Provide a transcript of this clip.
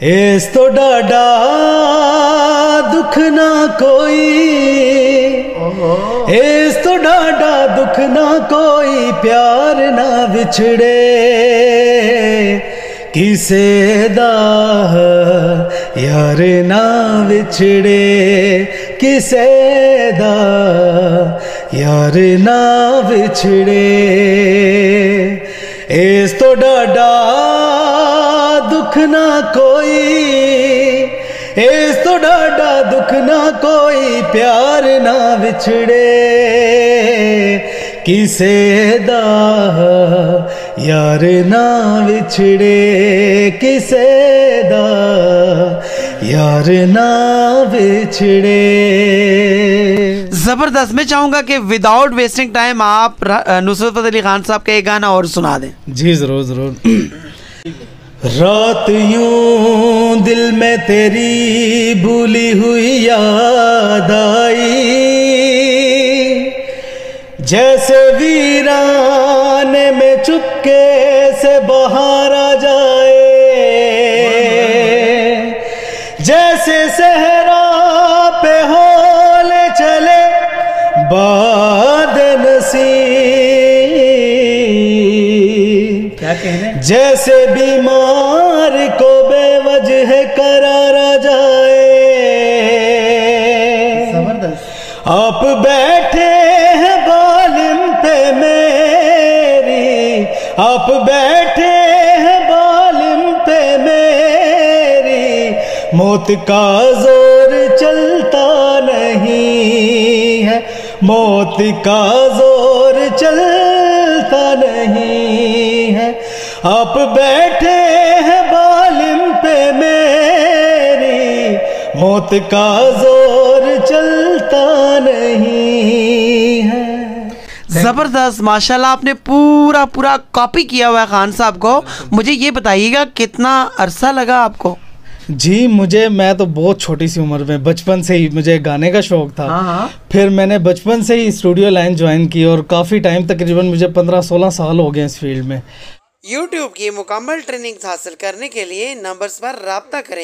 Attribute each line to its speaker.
Speaker 1: S तो डाडा दुख ना कोई, एस तो डाडा दुख ना कोई, प्यार ना विछड़े किसे दा यार ना विछड़े, किसे दा यार ना विछड़े। एस तो डाडा दुख ना कोई, एस तो डाडा दुख ना कोई, प्यार ना विछड़े किसे दा यार ना विछड़े, किसे दा यार ना विछड़े।
Speaker 2: जबरदस्त। मैं चाहूंगा कि विदाउट वेस्टिंग टाइम आप नुसरत फतेह अली खान साहब का एक गाना और सुना दें।
Speaker 1: जी जरूर जरूर। रात यूं दिल में तेरी भूली हुई याद आई, जैसे वीराने में चुपके से बहार आ जाए, जैसे सहरा पे होले चले बाद नसीब, क्या कहने, जैसे बीमार को बेवजह करार आ जाए। जबरदस्त। आप बैठे हैं बालिम पे मेरी, आप बैठे हैं बालिम पे मेरी, मौत का जोर चलता नहीं है, मौत का जोर चलता नहीं है। आप बैठे हैं बालिम पे मेरी, मौत का जोर चलता नहीं है।
Speaker 2: जबरदस्त, माशाल्लाह आपने पूरा पूरा कॉपी किया हुआ है खान साहब को। मुझे ये बताइएगा कितना अरसा लगा आपको?
Speaker 1: जी मैं तो बहुत छोटी सी उम्र में, बचपन से ही मुझे गाने का शौक था।
Speaker 2: हाँ।
Speaker 1: फिर मैंने बचपन से ही स्टूडियो लाइन ज्वाइन की और काफ़ी टाइम, तकरीबन मुझे 15-16 साल हो गए इस फील्ड में।
Speaker 2: YouTube की मुकम्मल ट्रेनिंग हासिल करने के लिए नंबर्स पर राब्ता करें।